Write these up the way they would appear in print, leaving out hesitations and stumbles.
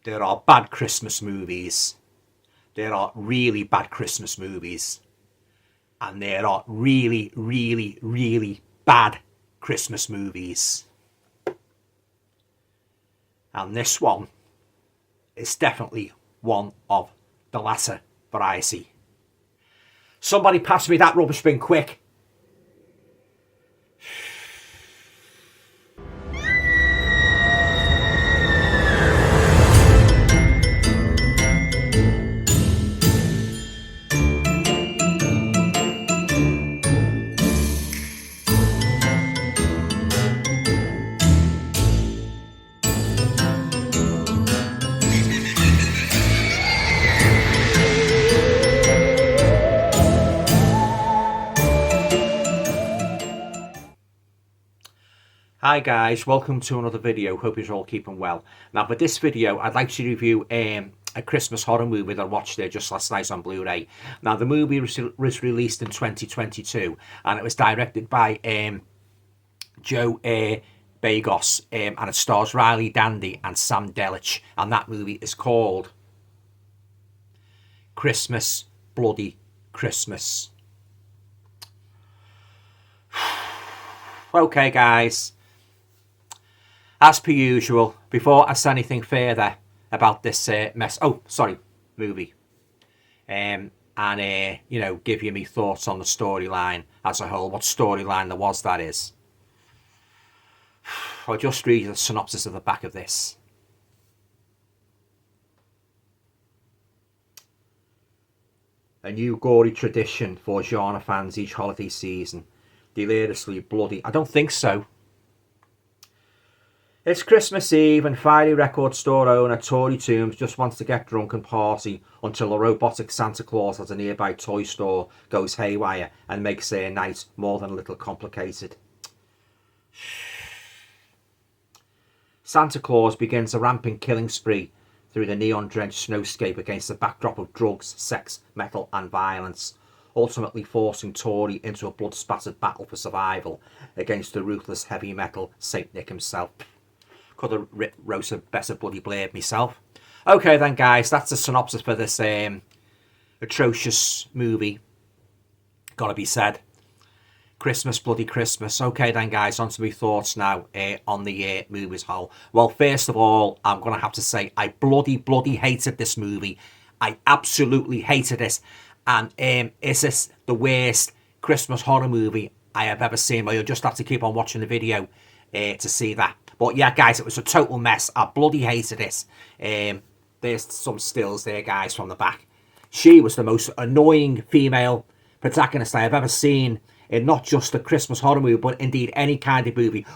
There are bad Christmas movies. There are really bad Christmas movies. And there are really, really, really bad Christmas movies. And this one is definitely one of the latter variety. Somebody pass me that rubbish bin quick. Hi guys, welcome to another video. Hope you're all keeping well. Now for this video I'd like to review a Christmas horror movie that I watched there just last night on Blu-ray. Now the movie was released in 2022 and it was directed by Joe Bagos and it stars Riley Dandy and Sam Delich, and that movie is called Christmas, Bloody Christmas. Okay guys, as per usual, before I say anything further about this movie, and you know, give you me thoughts on the storyline as a whole, what storyline there was, that is, I'll just read you the synopsis of the back of this. A new gory tradition for genre fans each holiday season. Deliriously bloody. I don't think so. It's Christmas Eve and fiery record store owner Tory Toombs just wants to get drunk and party until a robotic Santa Claus at a nearby toy store goes haywire and makes their night more than a little complicated. Santa Claus begins a rampant killing spree through the neon-drenched snowscape against the backdrop of drugs, sex, metal and violence, ultimately forcing Tory into a blood-spattered battle for survival against the ruthless heavy metal Saint Nick himself. Could have wrote a better bloody blurb myself. Okay then guys, that's the synopsis for this atrocious movie. Gotta be said. Christmas, bloody Christmas. Okay then guys, on to my thoughts now on the movie as a whole. Well, first of all, I'm going to have to say I bloody hated this movie. I absolutely hated it. And is this the worst Christmas horror movie I have ever seen? Well, you'll just have to keep on watching the video to see that. But yeah, guys, it was a total mess. I bloody hated it. There's some stills there, guys, from the back. She was the most annoying female protagonist I have ever seen in not just a Christmas horror movie, but indeed any kind of movie.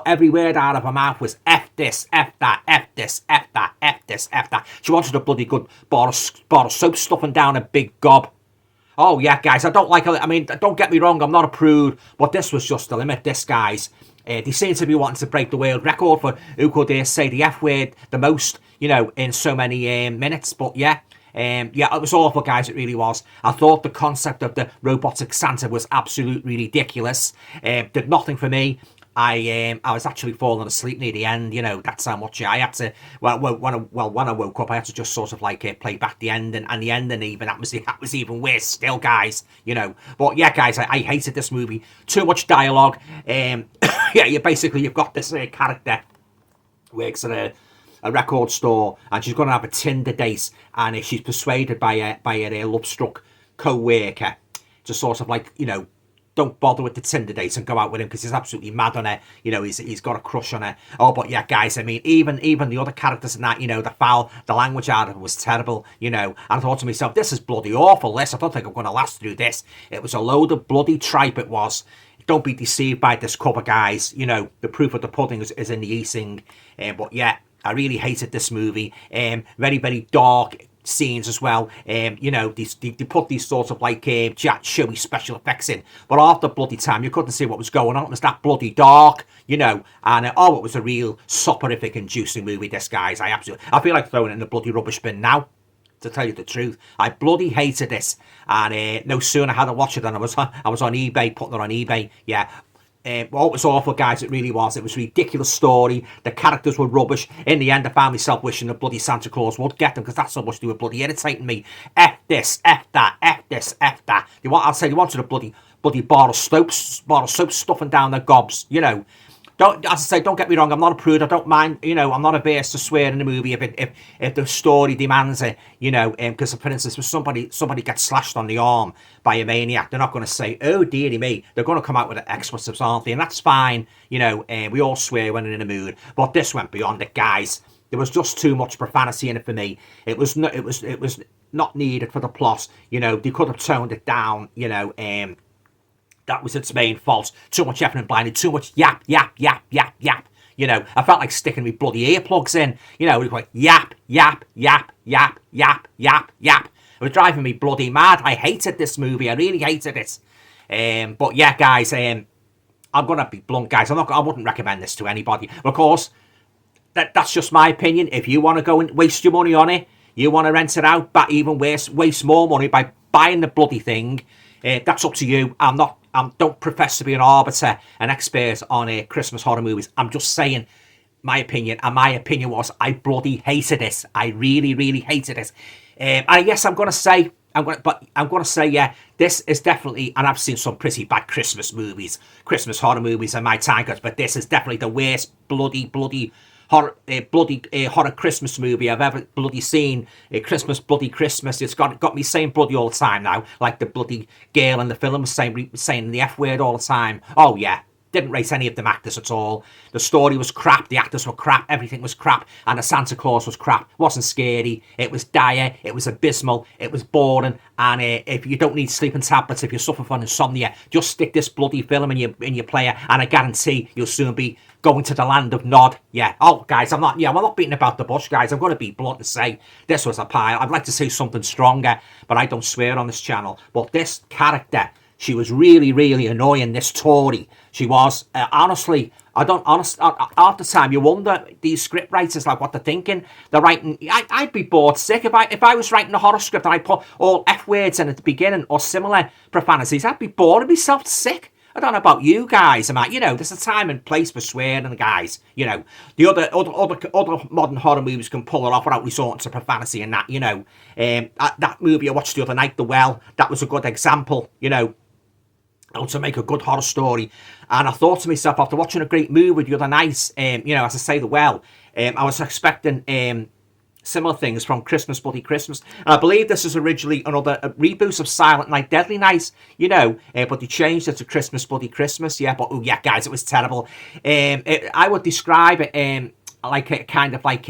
Every word out of her mouth was F this, F that, F this, F that, F this, F that. She wanted a bloody good bar of soap stuffing down a big gob. Oh yeah, guys, I don't like it. I mean, don't get me wrong, I'm not a prude, but this was just the limit, this, guys. They seem to be wanting to break the world record for who could say the F word the most, you know, in so many minutes. But yeah, it was awful, guys. It really was. I thought the concept of the robotic Santa was absolutely ridiculous. Did nothing for me. I was actually falling asleep near the end. You know, that's how much I had to. When I woke up, I had to just sort of like play back the end, and the ending even that was even worse still, guys. You know, but yeah, guys, I hated this movie. Too much dialogue. Yeah, you've got this character works at a record store, and she's going to have a Tinder date, and she's persuaded by her love-struck co-worker to sort of like, you know, don't bother with the Tinder date and go out with him because he's absolutely mad on her. You know, he's got a crush on her. Oh, but yeah, guys, I mean, even the other characters in that, you know, the language out of it was terrible, you know. And I thought to myself, this is bloody awful, this. I don't think I'm going to last through this. It was a load of bloody tripe, it was. Don't be deceived by this cover, guys. You know, the proof of the pudding is in the eating. But yeah, I really hated this movie. Very, very dark scenes as well. You know, they put these sorts of like showy special effects in, but after bloody time you couldn't see what was going on. It was that bloody dark, you know. And it was a real soporific inducing movie, this, guys. I feel like throwing it in the bloody rubbish bin now, to tell you the truth. I bloody hated this, and no sooner had I watched it than I was on eBay, putting it on eBay. Yeah, well, it was awful, guys. It really was. It was a ridiculous story. The characters were rubbish. In the end, I found myself wishing the bloody Santa Claus would get them, because that's so much they were bloody irritating me. F this, F that, F this, F that. I'll say they wanted a bloody bar of soap stuffing down their gobs, you know. As I say, don't get me wrong, I'm not a prude, I don't mind, you know, I'm not averse to swear in a movie if the story demands it, you know, because, for instance, if somebody gets slashed on the arm by a maniac, they're not going to say, oh, dearie me, they're going to come out with expletives, aren't they? And that's fine, you know, we all swear when we're in a mood, but this went beyond it, guys. There was just too much profanity in it for me. It was not needed for the plot, you know, they could have toned it down, you know, that was its main fault. Too much effing and blinding, too much yap, yap, yap, yap, yap. You know, I felt like sticking my bloody earplugs in. You know, it was like yap, yap, yap, yap, yap, yap, yap. It was driving me bloody mad. I hated this movie. I really hated it. But yeah, guys, I'm gonna be blunt, guys. I wouldn't recommend this to anybody. Of course, that's just my opinion. If you want to go and waste your money on it, you want to rent it out, but even waste more money by buying the bloody thing, that's up to you. Don't profess to be an arbiter, an expert on Christmas horror movies. I'm just saying my opinion, and my opinion was I bloody hated it. I really, really hated it. And yes, I'm gonna say, yeah, this is definitely, and I've seen some pretty bad Christmas horror movies in my time, but this is definitely the worst bloody horror Christmas movie I've ever bloody seen. Bloody Christmas. It's got me saying bloody all the time now, like the bloody girl in the film was saying the F word all the time. Oh yeah, didn't rate any of them actors at all. The story was crap, the actors were crap, everything was crap, and the Santa Claus was crap. Wasn't scary, it was dire, it was abysmal, it was boring, and if you don't need sleeping tablets, if you suffer from insomnia, just stick this bloody film in your player, and I guarantee you'll soon be going to the land of Nod. Yeah. Oh, guys, I'm not beating about the bush, guys. I'm going to be blunt and say this was a pile. I'd like to say something stronger, but I don't swear on this channel. But this character, she was really, really annoying, this Tory. She was. Honestly, half the time you wonder, these script writers, like, what they're thinking. They're writing, I'd be bored sick. If I was writing a horror script and I put all F words in at the beginning or similar profanities, I'd be bored of myself sick. I don't know about you guys. You know, there's a time and place for swearing, guys. You know, the other modern horror movies can pull it off without resorting to profanity and that. You know, that movie I watched the other night, The Well, that was a good example. You know, how to make a good horror story. And I thought to myself, after watching a great movie the other night, you know, as I say, The Well, I was expecting similar things from Bloody Christmas. And I believe this is originally another reboot of Silent Night, Deadly Night, you know, but they changed it to Bloody Christmas, yeah. But, oh, yeah, guys, it was terrible. I would describe it like a kind of like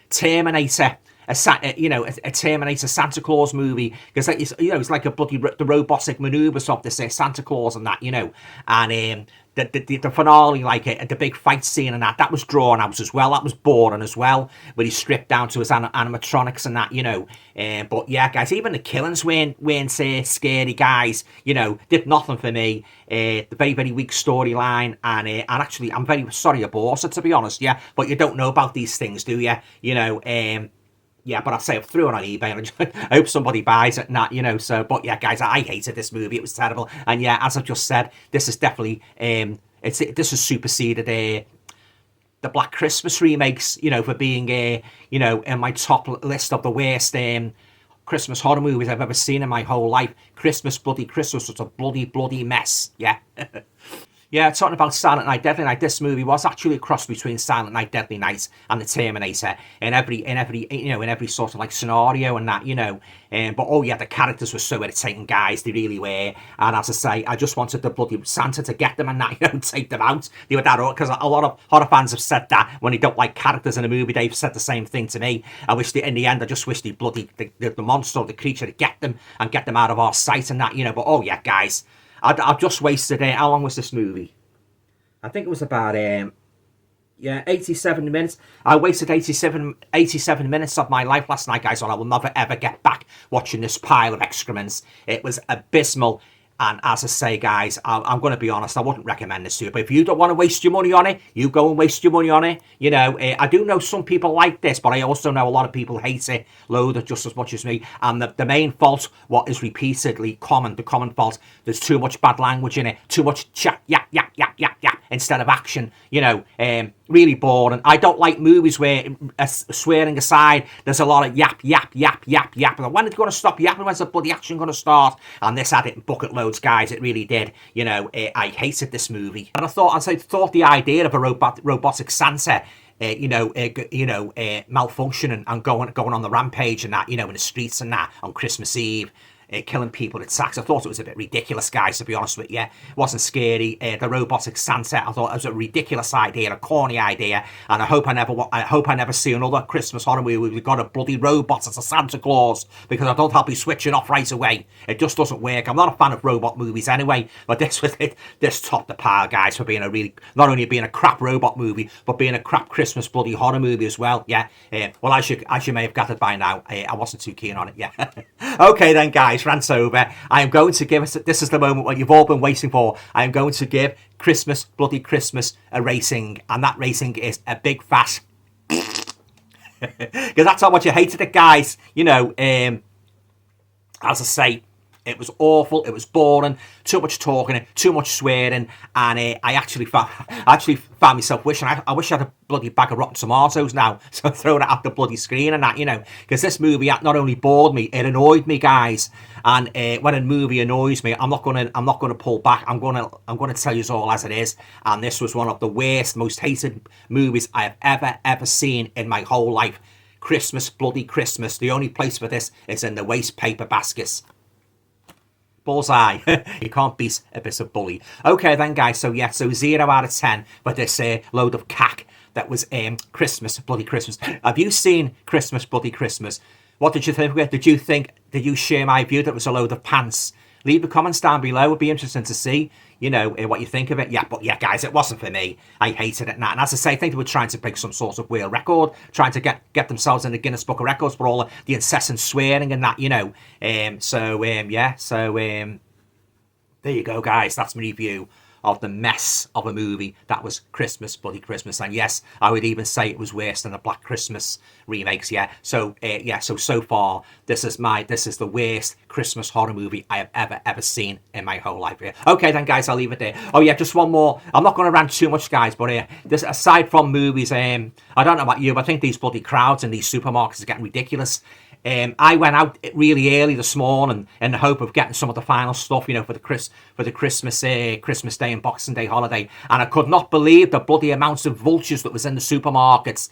Terminator. A Terminator Santa Claus movie, because it's like a bloody the robotic maneuvers of this Santa Claus and that, you know, and the finale, like the big fight scene and that was drawn out as well. That was boring as well, where he stripped down to his animatronics and that, you know. But yeah, guys, even the killings weren't scary, guys. You know, did nothing for me. The very, very weak storyline, and actually, I'm very sorry I bought it, to be honest. Yeah, but you don't know about these things, do you? You know. Yeah, but I say I threw it on eBay and I hope somebody buys it and that, you know. So, but yeah, guys, I hated this movie. It was terrible. And yeah, as I've just said, this is definitely this has superseded the Black Christmas remakes, you know, for being you know, in my top list of the worst Christmas horror movies I've ever seen in my whole life. Bloody Christmas was a bloody mess. Yeah. Yeah, talking about Silent Night, Deadly Night, this movie was actually a cross between Silent Night, Deadly Night and the Terminator in every sort of like scenario and that, you know. But oh yeah, the characters were so irritating, guys. They really were. And as I say, I just wanted the bloody Santa to get them and that, you know, take them out. They were that, because a lot of horror fans have said that when they don't like characters in a movie. They've said the same thing to me. In the end, I just wish the bloody the monster or the creature to get them and get them out of our sight and that, you know. But oh yeah, guys. I've just wasted how long was this movie? I think it was about 87 minutes. I wasted 87 minutes of my life last night, guys, and I will never ever get back watching this pile of excrements. It was abysmal. And as I say, guys, I'm going to be honest, I wouldn't recommend this to you. But if you don't want to waste your money on it, you go and waste your money on it. You know, I do know some people like this, but I also know a lot of people hate it, loathe it just as much as me. And the main fault, what is repeatedly common, the common fault, there's too much bad language in it, too much chat, yap, yap, yap, yap, yap, instead of action. You know, really boring. I don't like movies where, swearing aside, there's a lot of yap, yap, yap, yap, yap. And when it's going to stop yapping? When's the bloody action going to start? And this had it in bucket loads, guys. It really did. You know, I hated this movie. And I thought the idea of a robotic Santa, malfunctioning and going on the rampage and that, you know, in the streets and that on Christmas Eve, killing people with sacks. I thought it was a bit ridiculous, guys, to be honest with you. It wasn't scary. The robotic Santa, I thought it was a ridiculous idea, a corny idea, and I hope I never see another Christmas horror movie where we've got a bloody robot as a Santa Claus, because I don't think I'll be switching off right away. It just doesn't work. I'm not a fan of robot movies anyway, but this was it. This topped the pile, guys, for being a really, not only being a crap robot movie, but being a crap Christmas bloody horror movie as well. Yeah. Well, as you may have gathered by now, I wasn't too keen on it. Yeah. Okay then, guys. Rant's over. I am going to give us, this is the moment what you've all been waiting for. I am going to give Christmas, Bloody Christmas, a rating, and that rating is a big fat, because that's how much you hated it, guys. You know, as I say, it was awful, it was boring, too much talking, too much swearing, and I actually found myself wishing, I wish I had a bloody bag of rotten tomatoes now, so throwing it at the bloody screen and that, you know, because this movie not only bored me, it annoyed me, guys. And when a movie annoys me, I'm not gonna pull back. I'm gonna tell you all as it is. And this was one of the worst, most hated movies I have ever seen in my whole life. Christmas, Bloody Christmas. The only place for this is in the waste paper baskets. Bullseye. You can't beat a bit of bully. Okay then, guys, so 0 out of 10 for this load of cack that was Christmas, Bloody Christmas. Have you seen Christmas, Bloody Christmas? What did you think of it? Did you share my view that it was a load of pants? Leave the comments down below. It would be interesting to see, you know, what you think of it. Yeah, but yeah, guys, it wasn't for me. I hated it. And as I say, I think they were trying to break some sort of world record, trying to get themselves in the Guinness Book of Records for all the incessant swearing and that, you know. There you go, guys. That's my review of the mess of a movie that was Christmas, Bloody Christmas. And yes, I would even say it was worse than the Black Christmas remakes. Yeah. So so far, this is the worst Christmas horror movie I have ever seen in my whole life. Yeah. Okay then, guys, I'll leave it there. Oh yeah, just one more. I'm not going to rant too much, guys, but this, aside from movies, I don't know about you, but I think these bloody crowds in these supermarkets are getting ridiculous. I went out really early this morning in the hope of getting some of the final stuff, you know, for the Christmas Day and Boxing Day holiday, and I could not believe the bloody amounts of vultures that was in the supermarkets.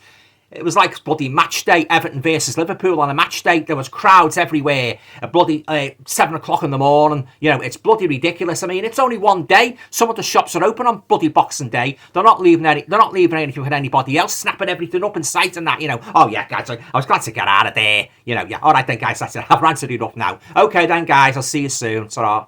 It was like bloody match day, Everton versus Liverpool on a match day. There was crowds everywhere. A bloody 7 o'clock in the morning. You know, it's bloody ridiculous. I mean, it's only one day. Some of the shops are open on bloody Boxing Day. They're not leaving anything with anybody else, snapping everything up in sight and that. You know. Oh yeah, guys, I was glad to get out of there. You know. Yeah. All right then, guys. That's it. I've ranted enough now. Okay then, guys. I'll see you soon. Ta-ra.